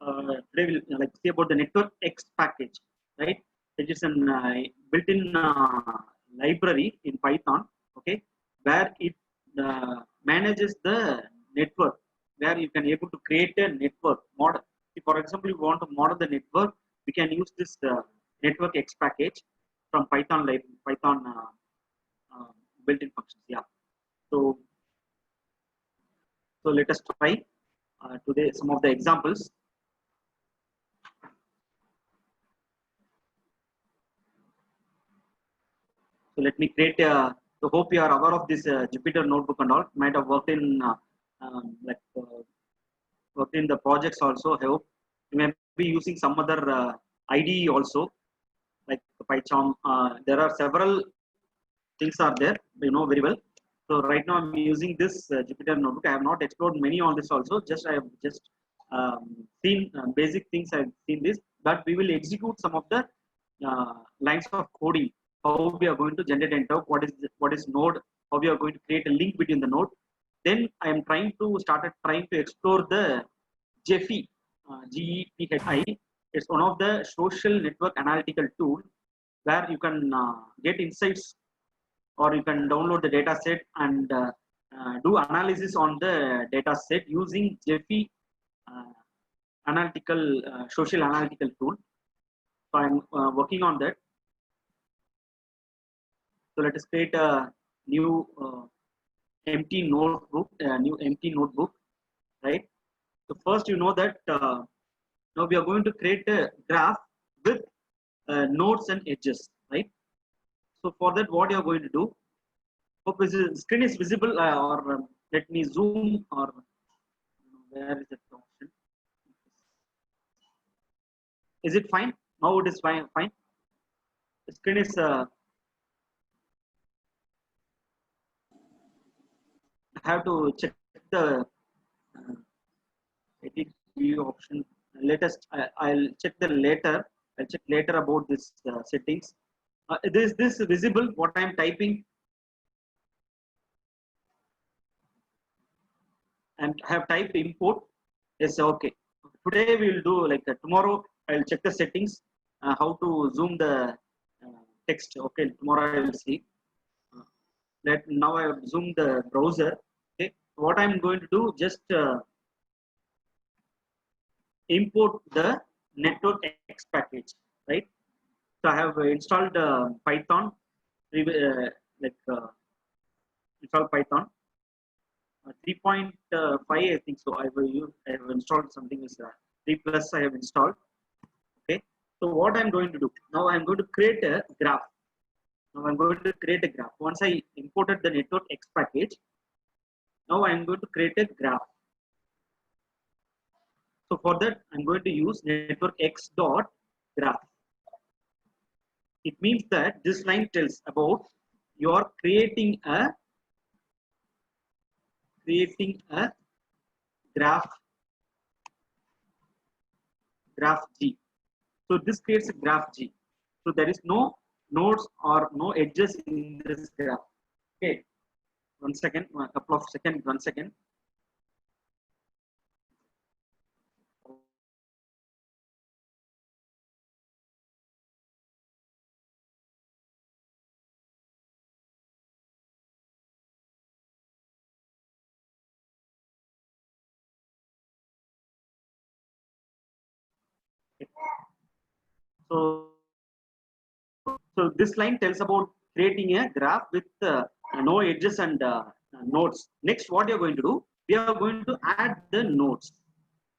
today we'll like see about the network X package, right? It is an built-in library in Python, okay, where it manages the network, where you can able to create a network model. If, for example, you want to model the network, we can use this network X package from Python Python built-in functions. Yeah. So let us try today some of the examples. So let me create a. So hope you are aware of this Jupyter notebook and all. Might have worked in worked in the projects also. I hope you may be using some other IDE also, like PyCharm. There are several things are there. You know very well. So right now I'm using this Jupyter notebook. I have not explored many on this also. Just I have just seen basic things. I've seen this, but we will execute some of the lines of coding. How we are going to generate and talk. What is node? How we are going to create a link between the node. Then I am trying to explore the GEPHI, GEPHI. It's one of the social network analytical tool where you can get insights, or you can download the data set and do analysis on the data set using GEPHI analytical social analytical tool. So I'm working on that. So let us create a new empty notebook, right? So first, you know that now we are going to create a graph with nodes and edges, right? So for that, what you are going to do? Hope the screen is visible, or let me zoom, or where is the option? Is it fine? Now it is fine. Fine. The screen is. I have to check the edit view option. I'll check the later. I'll check later about this settings. Is this visible? What I'm typing? And have typed import. Yes, okay. Today we will do like tomorrow. I'll check the settings. How to zoom the text. Okay, tomorrow I will see. Now I have zoomed the browser. Okay, what I'm going to do, just import the network X package, right? So I have installed Python, install Python 3.5, I think so. I have installed something is 3 plus. I have installed. Okay. So what I'm going to do now, I'm going to create a graph. Now I'm going to create a graph. Once I imported the network X package, now I'm going to create a graph. So for that, I'm going to use network X dot graph. It means that this line tells about you are creating a graph G. So this creates a graph G. So there is no nodes or no edges in this graph. Okay. 1 second, a couple of seconds, 1 second. So this line tells about creating a graph with no edges and nodes. Next, what you're going to do, we are going to add the nodes.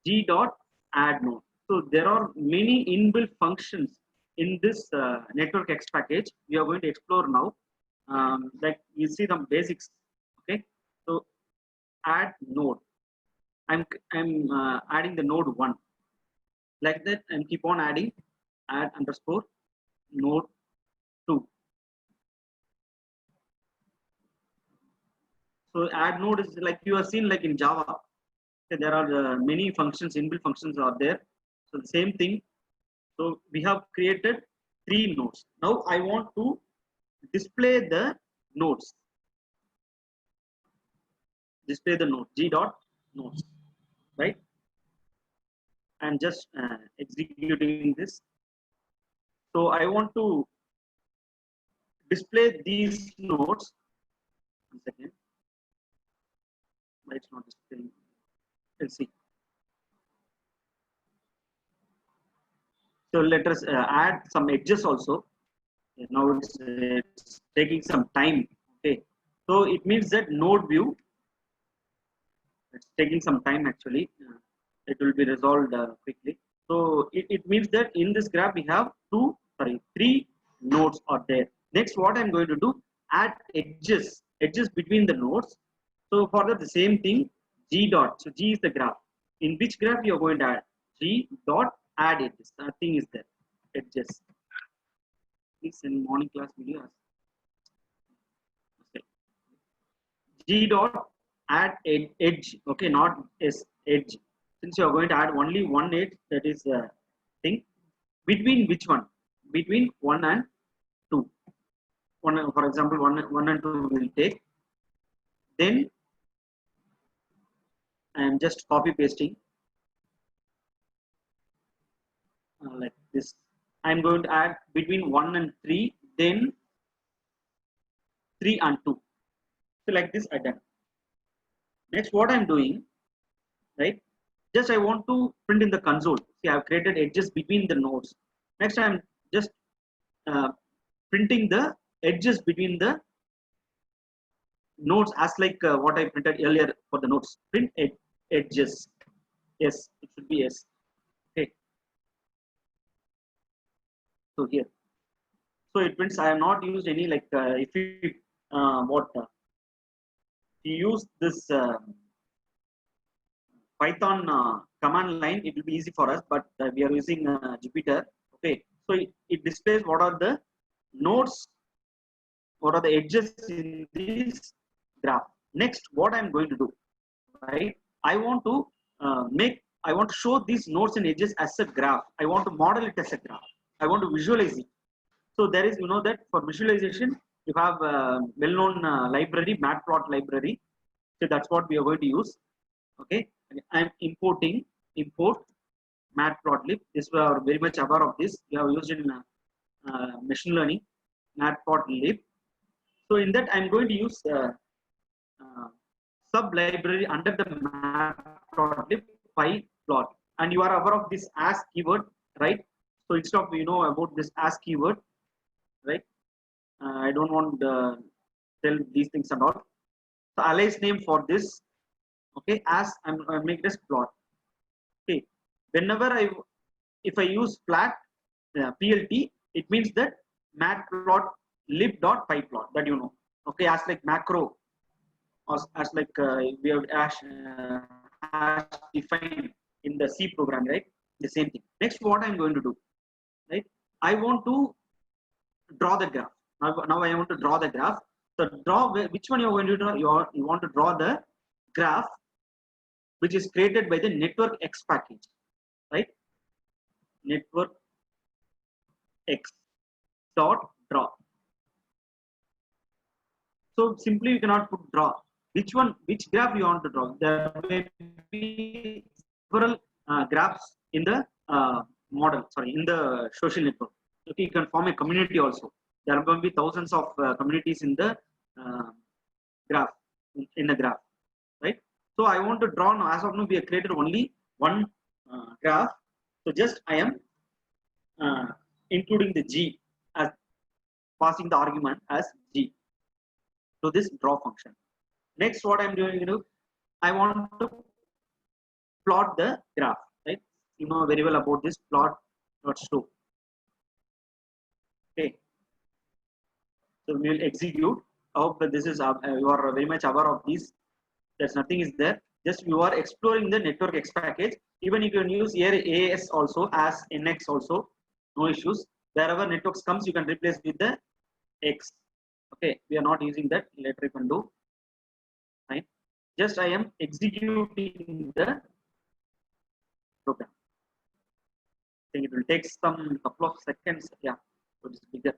G dot add node. So there are many inbuilt functions in this network X package. We are going to explore now. Like you see the basics. Okay. So add node. I'm adding the node 1. Like that, and keep on adding. Add underscore node 2. So add node is like you have seen like in Java. Okay, there are many functions, inbuilt functions are there. So the same thing. So we have created 3 nodes. Now I want to display the nodes. Display the node G dot nodes, right? I'm just executing this. So I want to display these nodes. 1 second. Why it's not displaying? Let's see. So let us add some edges also. Now it's taking some time. Okay. So it means that node view, it's taking some time actually. It will be resolved quickly. So it means that in this graph we have three nodes are there. Next, what I'm going to do, add edges between the nodes. So for that, the same thing, G dot. So G is the graph. In which graph you are going to add? G dot add edges. Nothing is there. Edges. Please in morning class videos. Okay. G dot add edge. Okay, not S edge. Since you are going to add only one edge, that is thing. Between which one? Between 1 and 2. For example, 1 and 2 will take. Then I am just copy pasting like this. I am going to add between 1 and 3, then 3 and 2. So like this I done. Next, what I am doing, right? Just I want to print in the console. See, I have created edges between the nodes. Next, I am just printing the edges between the nodes as like what I printed earlier for the nodes. Print edges. Yes, it should be yes. Okay. So here. So it means I have not used any like if you use this Python command line, it will be easy for us, but we are using Jupyter. Okay, so it displays what are the nodes, what are the edges in this graph. Next, what I'm going to do, right? I want to I want to show these nodes and edges as a graph. I want to model it as a graph. I want to visualize it. So there is, you know, that for visualization, you have a well-known library, Matplot library. So that's what we are going to use. Okay, I'm importing import matplotlib. This we are very much aware of this. We have used in machine learning matplotlib. So in that I'm going to use sub library under the matplotlib pyplot, and you are aware of this as keyword, right? So instead of about this as keyword, right? I don't want to tell these things and all. So alias name for this, okay, as I'm make this plot. Okay, whenever if I use plat plt, it means that matplotlib.pyplot, that you know. Okay, as like macro, or as like we have hash defined in the C program, right? The same thing. Next, what I'm going to do, right? I want to draw the graph. Now I want to draw the graph. So draw which one you are going to draw? You want to draw the graph which is created by the network X package, right? Network X dot draw. So simply you cannot put draw. Which graph you want to draw? There may be several graphs in the model, sorry, in the social network. Okay, you can form a community also. There will be thousands of communities in the graph, in a graph, right? So I want to draw now. As of now, we have created only one graph. So just I am including the G as passing the argument as G to this draw function. Next, what I'm doing, I want to plot the graph, right? You know very well about this plot.show. Okay, so we will execute. I hope that this is you are very much aware of this. There's nothing is there. Just you are exploring the network X package. Even you can use here AS also as NX also, no issues. Wherever networks comes, you can replace with the X. Okay, we are not using that. Later you can do. Fine. Just I am executing the program. I think it will take some couple of seconds. Yeah, so it's bigger.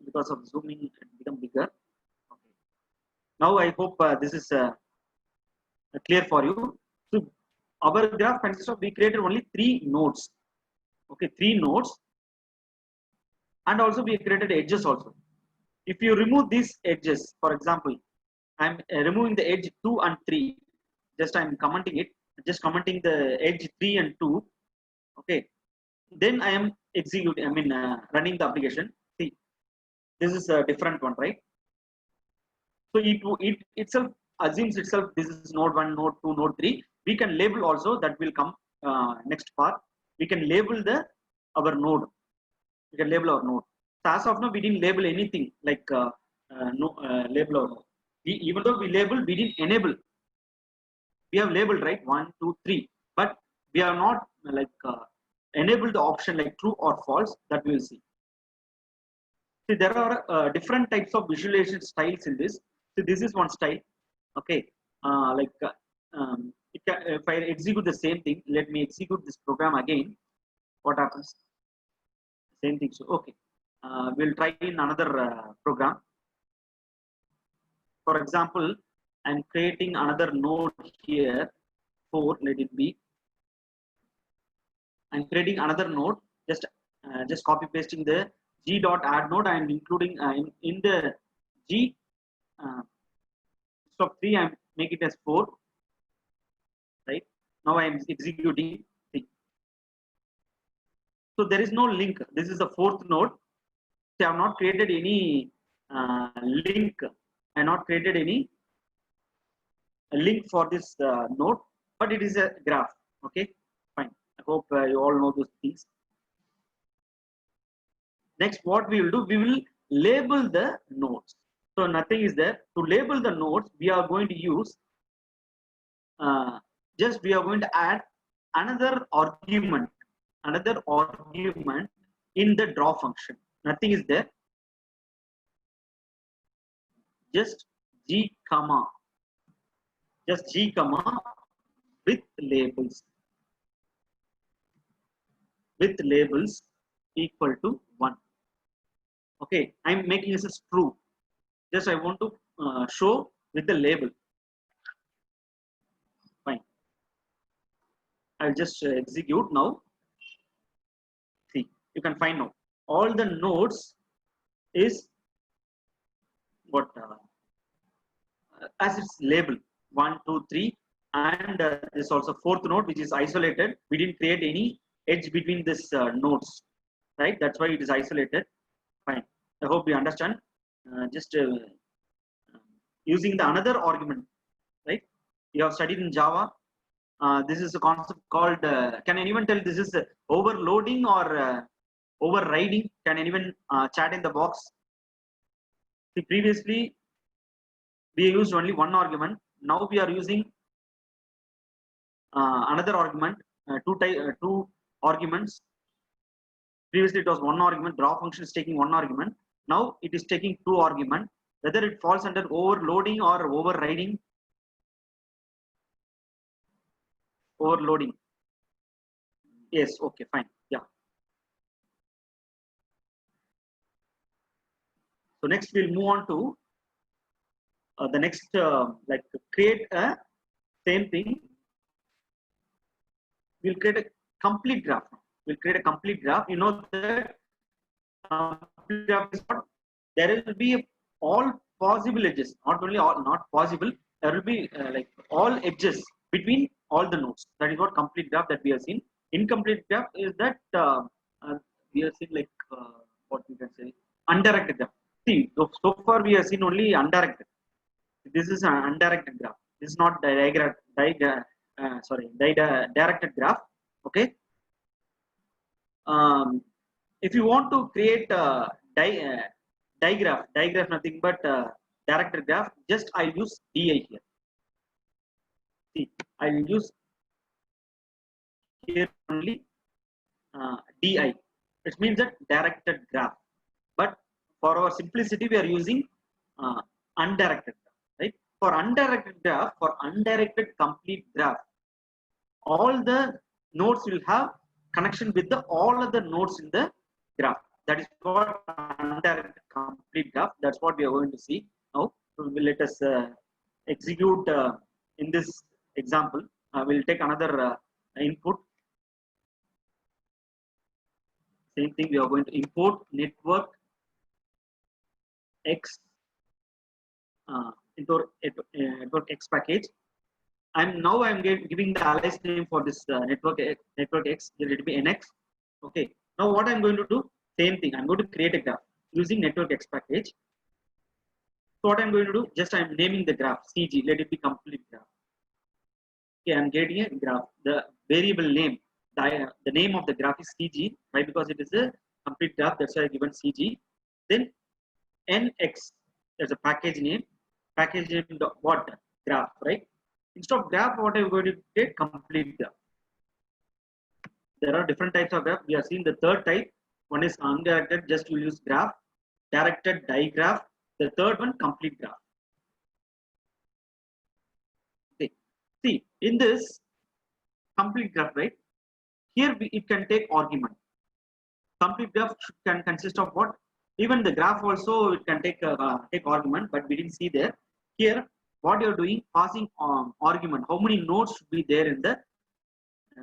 Because of zooming, it become bigger. Okay. Now I hope this is clear for you. So our graph consists of, we created only 3 nodes. Okay, 3 nodes, and also we created edges also. If you remove these edges, for example, I'm removing the edge 2 and 3. Just I'm commenting it. Just commenting the edge 3 and 2. Okay. Then I am executing. Running the application. See, this is a different one, right? So it itself assumes itself this is node 1, node 2, node 3. We can label also, that will come next part. We can label our node. We can label our node. So as of now, we didn't label anything like label our node. Even though we labeled, we didn't enable. We have labeled, right, 1, 2, 3, but we have not enabled the option like true or false, that we will see. See, there are different types of visualization styles in this. So this is one style. Okay, if I execute the same thing, let me execute this program again. What happens? Same thing. So okay, we'll try in another program. For example, I'm creating another node here. 4, let it be. I'm creating another node. Just copy pasting the g.add node and including in the g. Instead of 3, I'm making it as 4. Right now, I am executing. So there is no link. This is the 4th node. So I have not created any link. I have not created any link for this node, but it is a graph. Okay, fine. I hope you all know those things. Next, what we will do, we will label the nodes. So nothing is there. To label the nodes, we are going to use we are going to add another argument in the draw function. Nothing is there. Just g comma with labels equal to 1. Okay, I'm making this as true. Just I want to show with the label. Fine. I'll just execute now. See, you can find now all the nodes is what as its label 1, 2, 3, and this also 4th node, which is isolated. We didn't create any edge between this nodes, right? That's why it is isolated. Fine. I hope you understand. Using the another argument, right? You have studied in Java. This is a concept called. Can anyone tell this is overloading or overriding? Can anyone chat in the box? See, previously we used only one argument. Now we are using another argument, two arguments. Previously it was one argument. Draw function is taking one argument. Now it is taking 2 arguments. Whether it falls under overloading or overriding. Overloading. Yes. Okay. Fine. Yeah. So next we'll move on to the next create a same thing. We'll create a complete graph. We'll create a complete graph. You know that complete graph is what? There will be all possible edges. Not only all, not possible. There will be all edges between all the nodes. That is what complete graph that we have seen. Incomplete graph is that we have seen what we can say undirected graph. See, so far we have seen only undirected. This is an undirected graph. This is not directed graph. Okay. If you want to create a digraph nothing but directed graph, just I'll use di here. See, I'll use here only di. It means that directed graph. But for our simplicity, we are using undirected graph, right? For undirected graph, for undirected complete graph, all the nodes will have connection with all other nodes in the graph. That is what undirected complete graph. That's what we are going to see now. So let us execute in this example. We'll take another input. Same thing, we are going to import network X into network X package. I'm giving the alias name for this network X. Let it be NX. Okay. Now what I'm going to do, same thing. I'm going to create a graph using network X package. So what I'm going to do, just I'm naming the graph CG. Let it be complete graph. Okay, I'm getting a graph. The variable name, the name of the graph is CG. Why? Because it is a complete graph. That's why I given CG. Then NX. There's a package name. Package name what? Graph, right? Instead of graph, what I'm going to take complete graph. There are different types of graph. We are seeing the third type. One is undirected, just to use graph. Directed digraph. The third one, complete graph. Okay. See, in this complete graph, right? Here it can take argument. Complete graph can consist of what? Even the graph also it can take argument, but we didn't see there. Here, what you're doing, passing argument. How many nodes should be there in the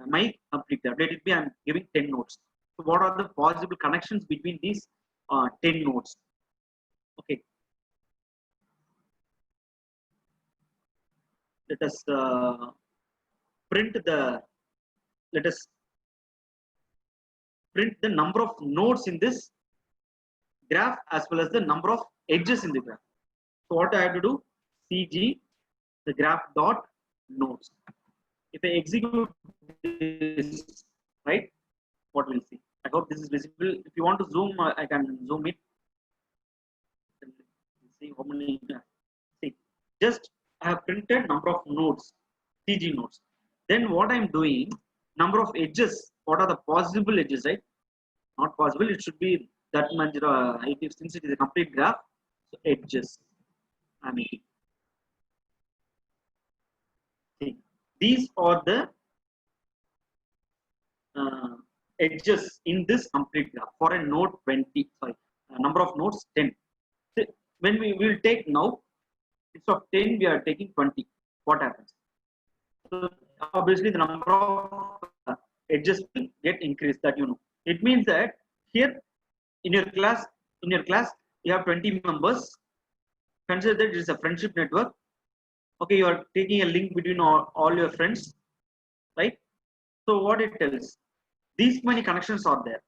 my complete graph? Let it be I'm giving 10 nodes. So what are the possible connections between these 10 nodes? Okay. Let us print the number of nodes in this graph as well as the number of edges in the graph. So what I have to do, CG the graph dot nodes. If I execute this, right, what we'll see. I hope this is visible. If you want to zoom, I can zoom it. See how many. See, just I have printed number of nodes, CG nodes. Then what I'm doing, number of edges. What are the possible edges, right? Not possible. It should be that much. Since it is a complete graph, so edges. I mean, see, these are the edges in this complete graph for a node 20. Sorry, number of nodes 10. So when we will take now, instead of 10, we are taking 20. What happens? So obviously, the number of edges will get increased. That you know. It means that here in your class, you have 20 members. Consider that it is a friendship network. Okay, you are taking a link between all your friends, right? So what it tells, these many connections are there.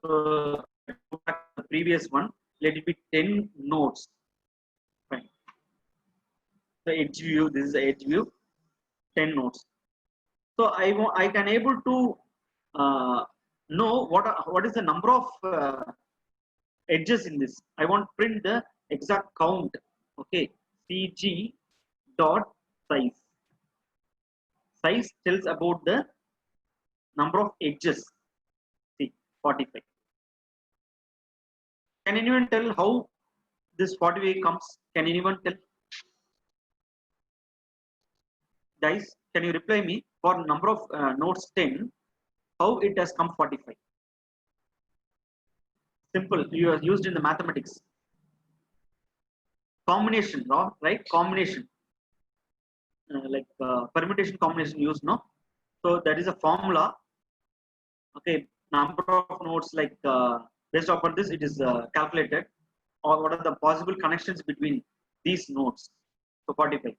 So go back to the previous one, let it be 10 nodes. Fine. The edge view, this is the edge view, 10 nodes. So I can able to know what is the number of edges in this. I want to print the exact count. Okay, CG dot size. Size tells about the number of edges. See, 45. Can anyone tell how this 45 comes? Can anyone tell? Guys, can you reply me for number of nodes 10? How it has come 45? Simple. You are used in the mathematics. Combination, right? Combination. Permutation combination used, no? So that is a formula. Okay, number of nodes based upon this it is calculated, or what are the possible connections between these nodes. So 45.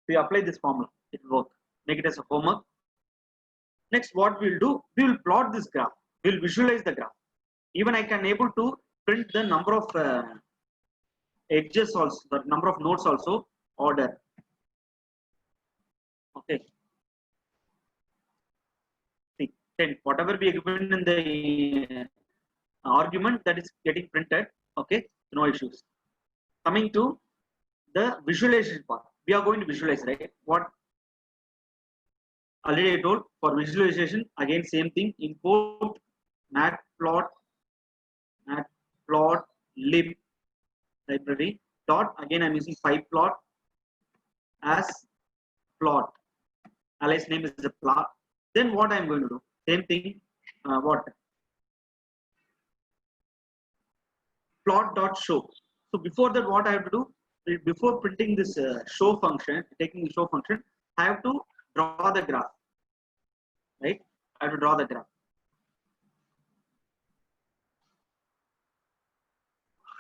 We apply this formula, it will work. Make it as a homework. Next, what we'll do, we will plot this graph. We'll visualize the graph. Even I can able to print the number of edges also, the number of nodes also order. Okay. See, 10. Whatever we given in the argument, that is getting printed. Okay, no issues. Coming to the visualization part, we are going to visualize, right? What already I told, for visualization, again same thing, import matplot lib library dot, again I'm using pyplot as plot, alias name is a plot. Then what I'm going to do, same thing, what plot dot show. So before that, what I have to do, before printing this show function, taking the show function, I have to draw the graph, right? I have to draw the graph.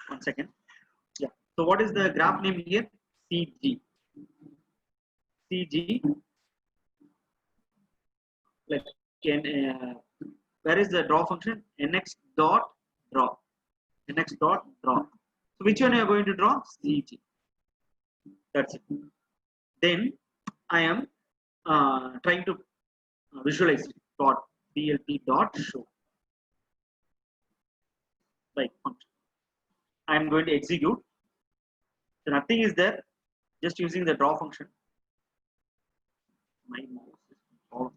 One second. Yeah. So what is the graph name here? CG. CG. Like where is the draw function? Nx dot draw. Nx dot draw. So which one are you going to draw? CG. That's it. Then I am trying to visualize it. Dot DLT dot show. Like function. I am going to execute. So nothing is there. Just using the draw function. My mouse is all.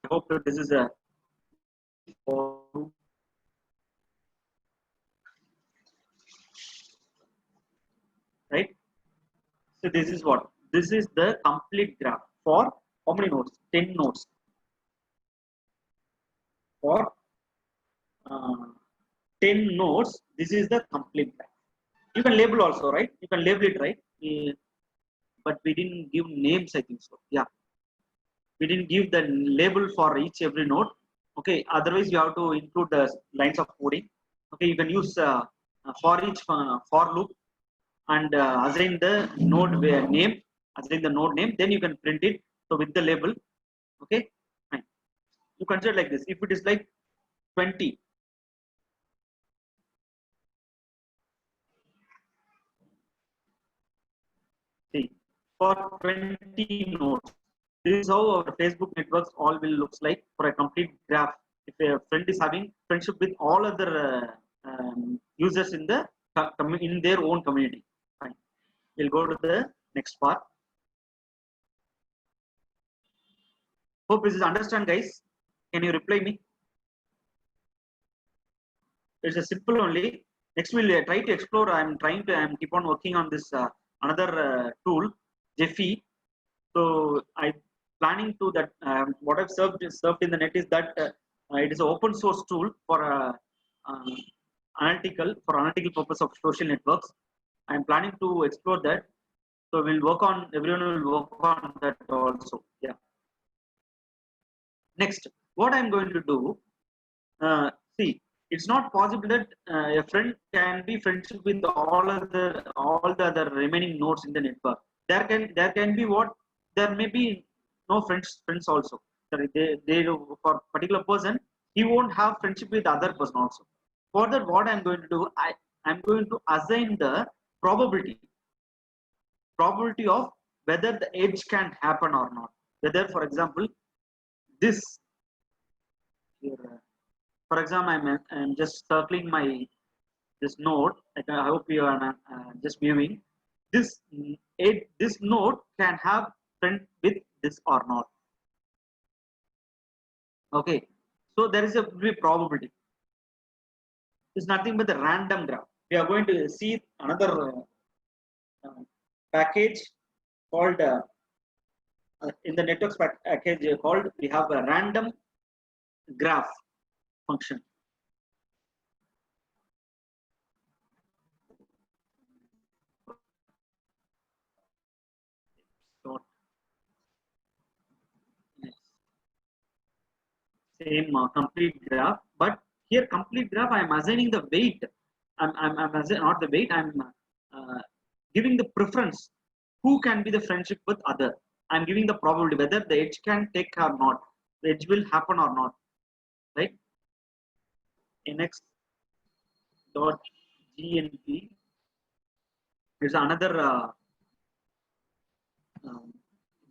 I hope that this is a right. So this is what? This is the complete graph for how many nodes? 10 nodes. For 10 nodes, this is the complete graph. You can label also, right? You can label it, right? But we didn't give names, I think so. Yeah. We didn't give the label for each every node. Okay. Otherwise, you have to include the lines of coding. Okay. You can use for each for loop and assign the node name, assign the node name. Then you can print it. So with the label. Okay. Fine. You consider like this. If it is like 20. See, for 20 nodes. This is how our Facebook networks all will looks like for a complete graph. If a friend is having friendship with all other users in the in their own community. Fine. We'll go to the next part. Hope this is understand, guys. Can you reply me? It's a simple only. Next, we'll try to explore. I'm keep on working on this another tool, Gephi. So I planning to that what I've served in the net is that it is an open source tool for uh, analytical purpose of social networks. I'm planning to explore that. So we'll work on everyone will work on that also. Yeah. Next, what I'm going to do. See, it's not possible that a friend can be friendship with all the other remaining nodes in the network. There can be what there may be no friends also. They for particular person he won't have friendship with other person also. For that, what I'm going to do, I'm going to assign the probability of whether the edge can happen or not. Whether, for example, this here, for example, I'm just circling my this node. I hope you are just viewing this. This node can have friend with this or not. Okay, so there is a probability. It's nothing but the random graph. We are going to see another package called in the networks package called we have a random graph function. Same complete graph, but here complete graph I am assigning the weight. I'm not the weight. I'm giving the preference. Who can be the friendship with other? I'm giving the probability whether the edge can take or not. The edge will happen or not, right? Nx dot gnp is another um,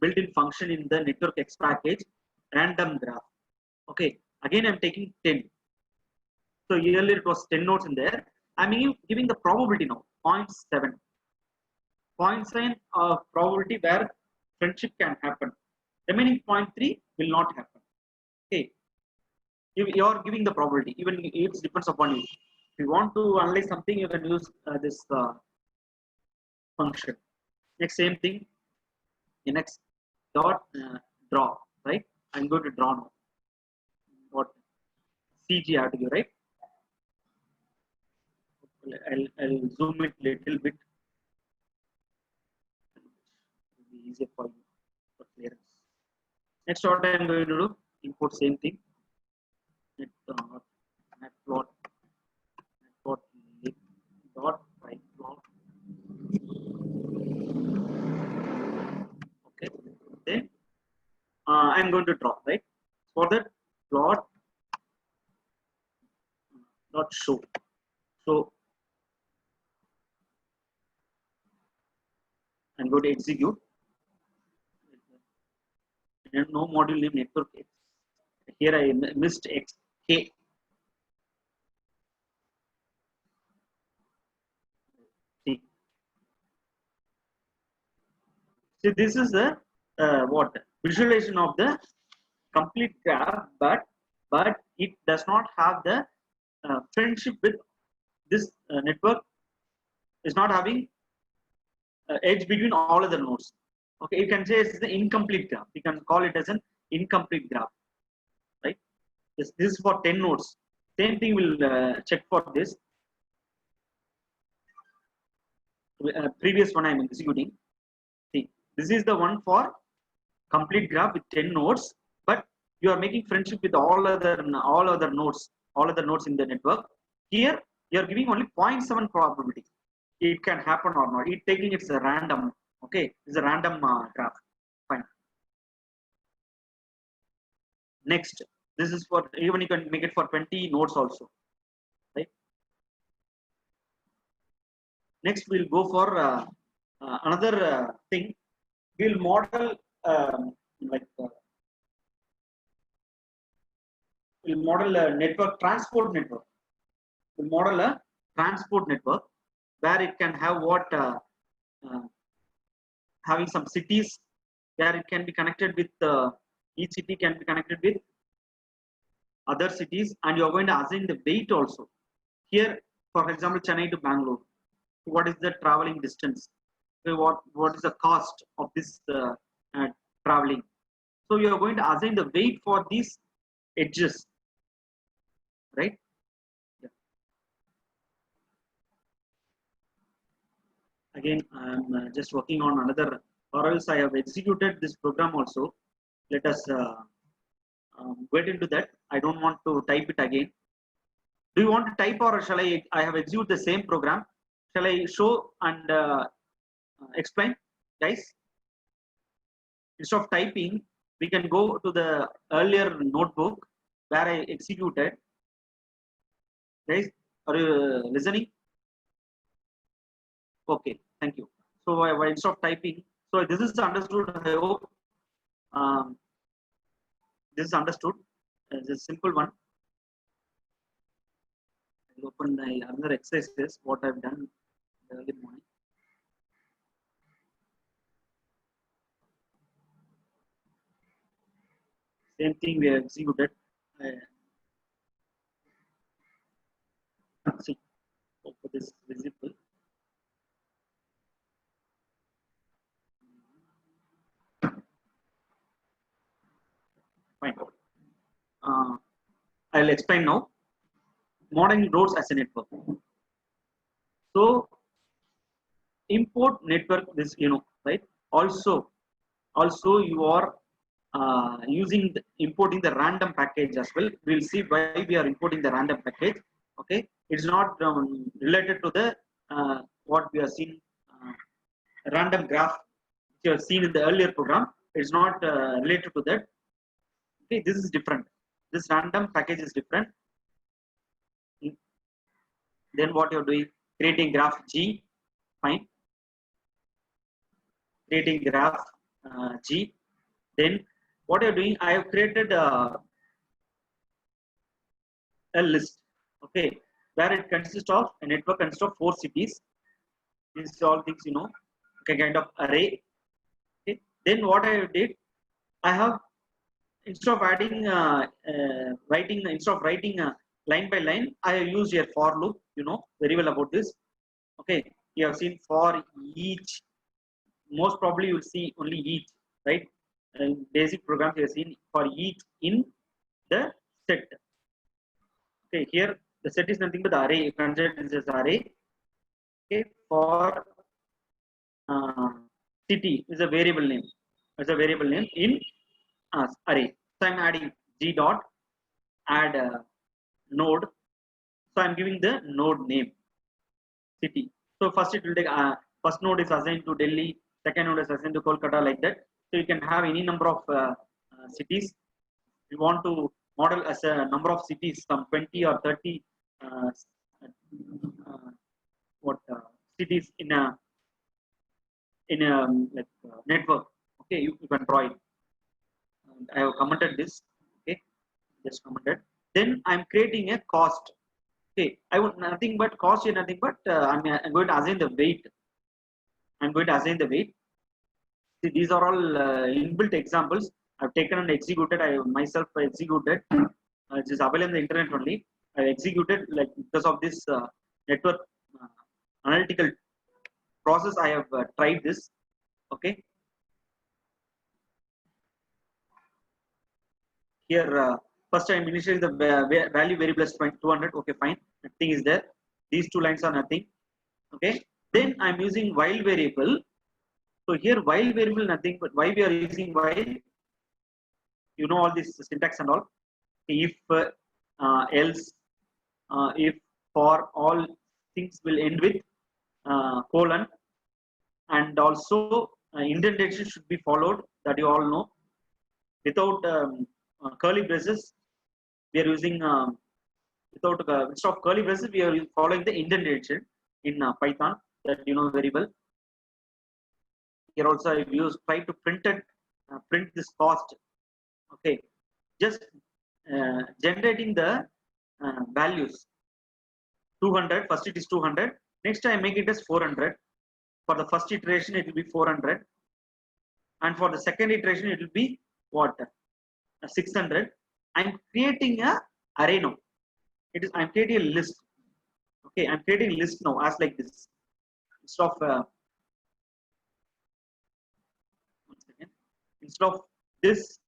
built-in function in the network X package, random graph. Okay, again I'm taking 10. So earlier it was 10 nodes in there. I'm giving the probability now, 0.7. 0.7 of probability where friendship can happen. Remaining 0.3 will not happen. Okay, you are giving the probability. Even it depends upon you. If you want to analyze something, you can use this function. Next, same thing. Next dot draw. Right? I'm going to draw now. What CG I have to give, right? I'll zoom it a little bit. easier for you for clearance. Next, what I am going to do, import same thing. Matplotlib.pyplot. Okay, then I am going to draw, right? For that, plot dot show. So I'm going to execute. And no module name network X. Here I missed X K. See, this is the what visualization of the complete graph, but it does not have the friendship with this network. Is not having edge between all other nodes. Okay, you can say it's the incomplete graph. You can call it as an incomplete graph, right? This is for 10 nodes. Same thing will check for this. Previous one I am executing. See, this is the one for complete graph with 10 nodes, but you are making friendship with all other nodes in the network. Here you are giving only 0.7 probability. It can happen or not. It taking it's a random. Okay, it's a random graph. Fine. Next, this is for even you can make it for 20 nodes also. Right. Next, we'll go for another thing. We'll model we'll model a network transport network. We'll model a transport network where it can have what having some cities where it can be connected with each city can be connected with other cities, and you are going to assign the weight also. Here, for example, Chennai to Bangalore. What is the traveling distance? So what is the cost of this traveling? So you are going to assign the weight for these edges, right? Yeah. Again, I'm just working on another, or else I have executed this program also. Let us get into that. I don't want to type it again. Do you want to type, or shall I have executed the same program? Shall I show and explain, guys? Instead of typing, we can go to the earlier notebook where I executed. Guys, are you listening? Okay, thank you. So instead of typing, so this is understood. I hope this is understood. It's a simple one. I'll open my other exercises. What I've done early morning. Same thing we have executed. See, hope this is visible. Fine. I'll explain now. Modeling roads as a network. So import network, this right. Also you are using importing the random package as well. We'll see why we are importing the random package. Okay, it's not related to the what we are seeing random graph which you have seen in the earlier program. It's not related to that. Okay, this is different. This random package is different. Then what you're doing, creating graph G, fine. Creating graph G. Then what you're doing, I have created a list, okay, where it consists of a network consists of 4 cities. These all things, okay, kind of array. Okay. Then what I did, I have instead of adding instead of writing line by line, I have used a for loop. You know very well about this. Okay, you have seen for each. Most probably you will see only each, right? And basic programs you have seen for each in the set. Okay, here the set is nothing but the array. You consider this as array. Okay, for city is a variable name. It's a variable name in array. So I'm adding g dot add node. So I'm giving the node name city. So first it will take first node is assigned to Delhi, second node is assigned to Kolkata, like that. So you can have any number of cities. You want to model as a number of cities, some 20 or 30 uh, uh, what cities in a like network. Okay, you can draw it. I have commented this. Okay, just commented. Then I'm creating a cost. Okay, I want nothing but cost is nothing but I'm going to assign the weight. I'm going to assign the weight. See, these are all inbuilt examples. I've taken and executed. I myself executed. It is available on the internet only. I executed like because of this network analytical process. I have tried this. Okay, here first I'm initiating the value variable as 200. Okay, fine. Nothing is there. These two lines are nothing. Okay, then I'm using while variable. So here while variable nothing, but why we are using while, you know all this syntax and all. If else, if, for, all things will end with colon, and also indentation should be followed, that you all know. Without curly braces we are using without instead of curly braces we are following the indentation in Python, that you know very well. Here also I use try to print this cost. Okay, just generating the values. 200, first it is 200, next I make it as 400. For the first iteration it will be 400, and for the second iteration it will be what, 600. I'm creating a array now. I'm creating a list. Okay, I'm creating a list now as like this. Instead of one second. Instead of this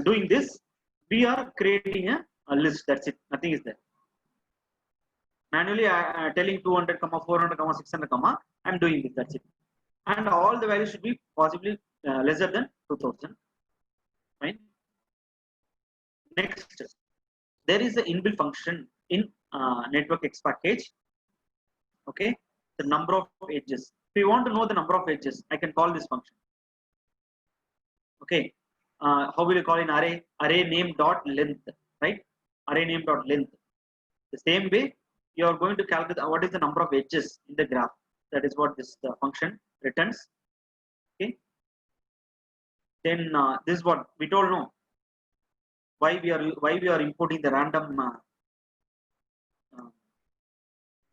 doing this, we are creating a list. That's it. Nothing is there. Manually telling 200 comma 400 comma 600 comma, I'm doing this. That's it. And all the values should be possibly lesser than 2000. Fine. Next, there is an inbuilt function in network X package. Okay, the number of edges. If you want to know the number of edges, I can call this function. Okay, how will you call in array? Array name dot length, right? Array name dot length. The same way, you are going to calculate what is the number of edges in the graph. That is what this function returns. Okay, then this is what we told, no, why we are importing the random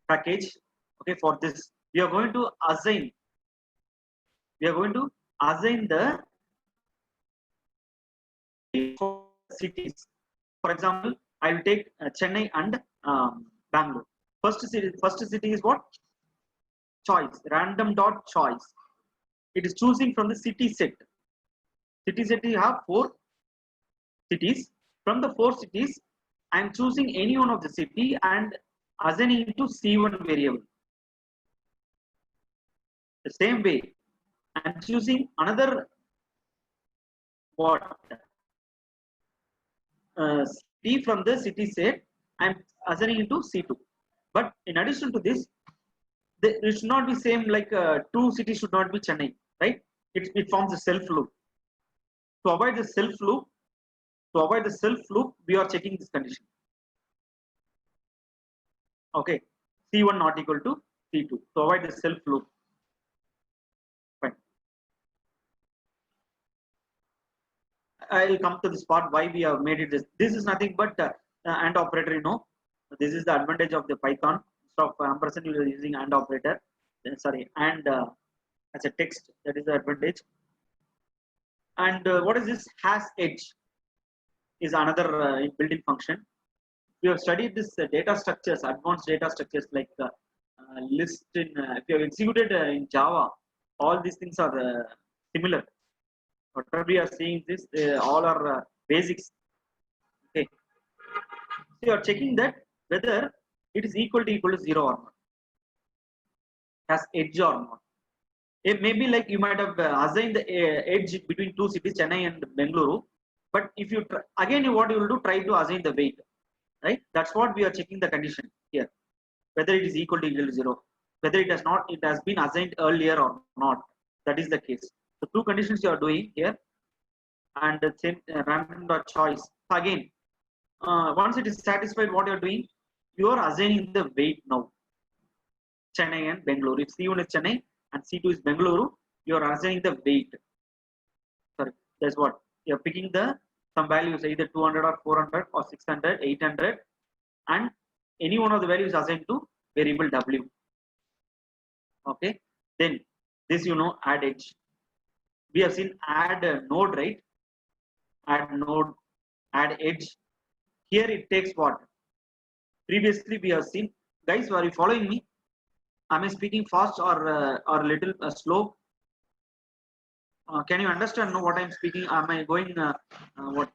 package. Okay, for this we are going to assign the cities. For example, I will take Chennai and Bangalore. First city is what? Choice, random dot choice. It is choosing from the city set. City set, you have 4 cities. From the 4 cities, I am choosing any one of the city and assigning it to C1 variable. The same way, I am choosing another what city from the city set. I am assigning it to C2. But in addition to this, it should not be same like 2 cities should not be Chennai, right? It forms a self loop. To avoid the self loop, we are checking this condition. Okay, C1 not equal to C2 to avoid the self loop. Fine. I will come to this part why we have made it this. This is nothing but AND operator, you know. This is the advantage of the Python. Instead of ampersand, you are using AND operator. Sorry, and as a text, that is the advantage. And what is this has edge? Is another built-in function. We have studied this data structures, advanced data structures like list in. If you have executed in Java, all these things are similar. Whatever we are seeing this, all are basics. Okay, so you are checking that whether it is equal to 0 or not, has edge or not. It may be like you might have assigned the edge between two cities, Chennai and Bengaluru. But if you again, what you will do, try to assign the weight, right? That's what we are checking the condition here, whether it is equal to 0, whether it has been assigned earlier or not. That is the case. So two conditions you are doing here, and the same random dot choice. Again, once it is satisfied, what you are doing, you are assigning the weight now. Chennai and Bengaluru. If C1 is Chennai and C2 is Bengaluru, you are assigning the weight. Sorry, that's what you are picking the some values, either 200 or 400 or 600, 800, and any one of the values assigned to variable W. Okay, then this add edge. We have seen add node, right? Add node, add edge. Here it takes what? Previously we have seen, guys, are you following me? Am I speaking fast or little slow? Can you understand what I'm speaking? Am I going what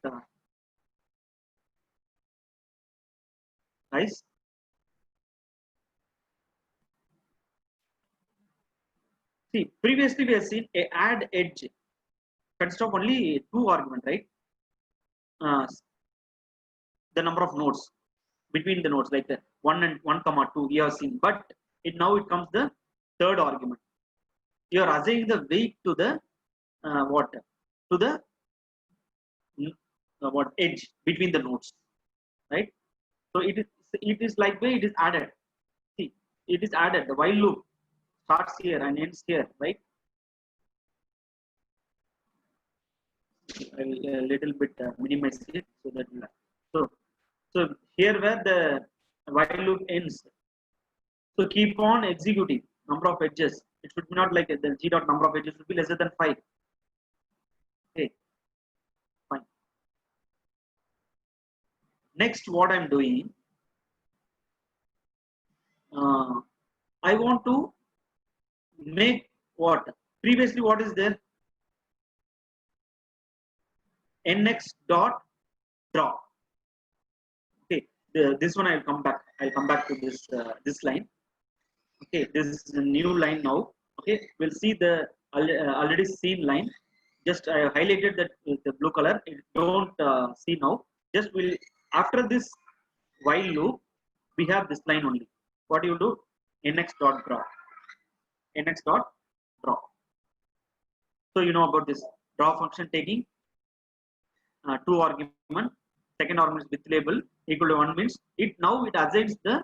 guys? See, previously we have seen a add edge consists of only two arguments, right? The number of nodes between the nodes, like the 1 and 1 comma 2 we have seen, but now it comes the third argument. You are assigning the weight to the what, to the what edge between the nodes, right? So it is like way it is added. See, it is added. The while loop starts here and ends here, right? I will a little bit minimize it so that so here where the while loop ends. So keep on executing. Number of edges. It should be not like the g dot number of edges should be lesser than 5. Okay, fine. Next, what I'm doing, I want to make what? Previously, what is there? Nx dot draw. Okay, this one I'll come back. I'll come back to this line. Okay, this is a new line now. Okay, we'll see the already seen line. Just I have highlighted that with the blue color. Don't see now. Just will after this while loop, we have this line only. What you do? Nx dot draw. Nx dot draw. So you know about this draw function taking two argument. Second argument is with label equal to 1 means it now it assigns the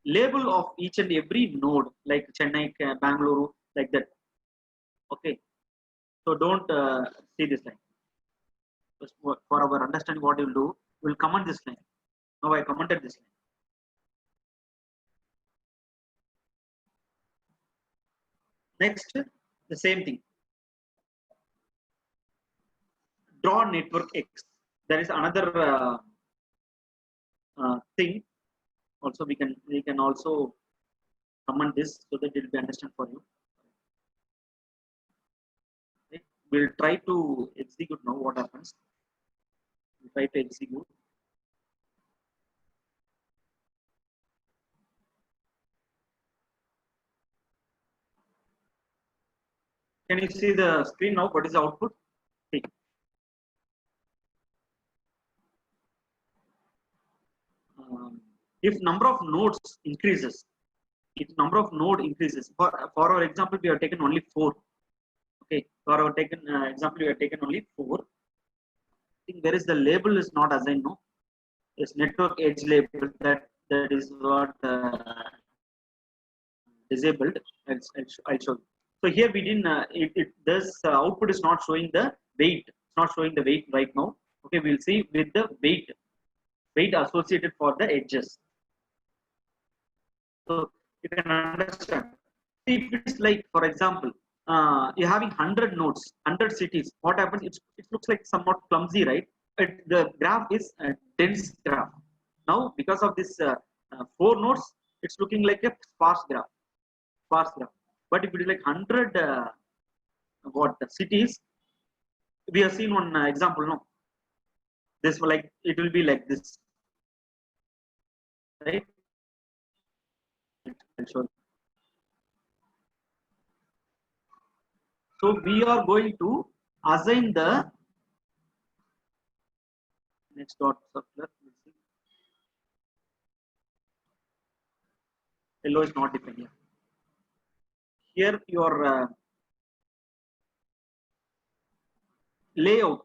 label of each and every node, like Chennai, Bangalore, like that. Okay, so don't see this line. Just for our understanding, what you'll do, we'll comment this line. Now I commented this line. Next, the same thing. Draw network X. There is another thing. Also, we can also comment this so that it will be understand for you. Okay. We'll try to execute now. What happens? We'll try to execute. Can you see the screen now? What is the output? See. If number of nodes increases, if number of node increases, for our example, we have taken only 4. Okay, for our taken example, we have taken only 4. I think there is the label is not assigned. No, this network edge label that is what disabled. I'll show you. So here we didn't. This output is not showing the weight. It's not showing the weight right now. Okay, we'll see with the weight associated for the edges. So you can understand. If it is like, for example, you're having 100 nodes, 100 cities. What happens? It looks like somewhat clumsy, right? The graph is a dense graph. Now, because of this 4 nodes, it's looking like a sparse graph. But if it is like 100 cities, we have seen one example. No, this like it will be like this, right? I'll show you. So we are going to assign the next dot circular. Yellow is not defined here. Here your layout.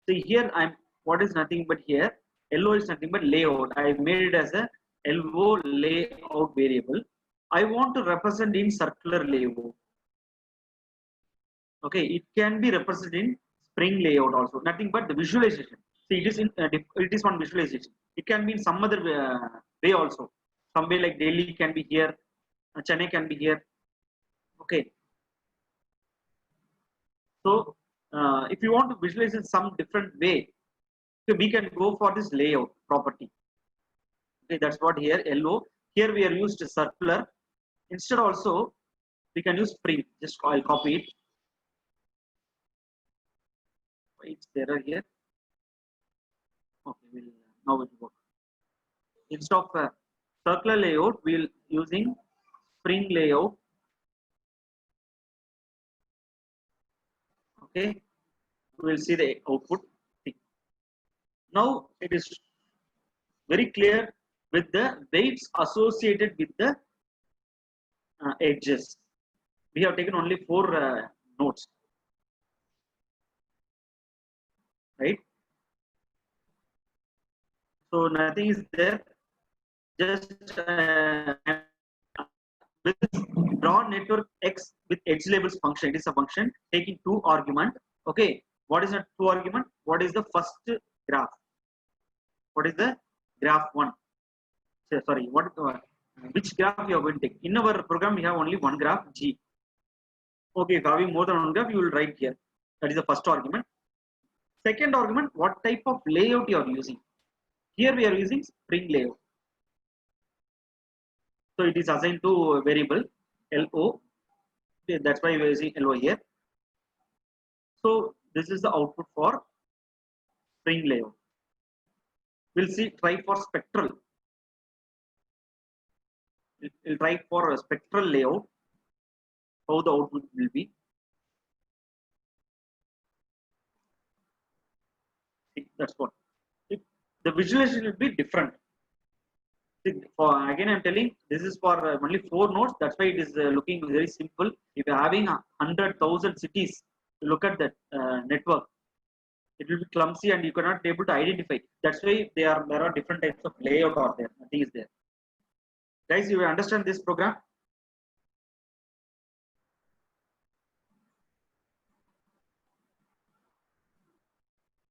See here I'm what is nothing but here LO is nothing but layout. I made it as a LO layout variable. I want to represent in circular layout. Okay, it can be represented in spring layout also. Nothing but the visualization. See, it is in it is one visualization. It can be in some other way also. Some way like Delhi can be here, Chennai can be here. Okay. So if you want to visualize in some different way, so we can go for this layout property. Okay, that's what here LO. Here we are used circular. Instead also we can use spring. Just I'll copy it. It's there here. Okay, now it will work. Instead of circular layout, we'll using spring layout. Okay, we'll see the output. Now it is very clear with the weights associated with the edges. We have taken only 4 nodes, right? So nothing is there. Just with draw network X with edge labels function. It is a function taking 2 argument. Okay, what is a 2 argument? What is the first graph? What is the graph 1? Sorry, what? Which graph you are going to take? In our program, we have only one graph G. Okay, if having more than one graph, you will write here. That is the first argument. Second argument, what type of layout you are using? Here we are using spring layout. So it is assigned to a variable LO. That's why we are using LO here. So this is the output for spring layout. We'll see try for spectral. We'll try for a spectral layout. How the output will be. See, that's what. The visualization will be different. Again, I'm telling this is for only 4 nodes. That's why it is looking very simple. If you're having 100,000 cities to look at that network, it will be clumsy and you cannot be able to identify. That's why there are different types of layout out there. Nothing is there. Guys, you understand this program?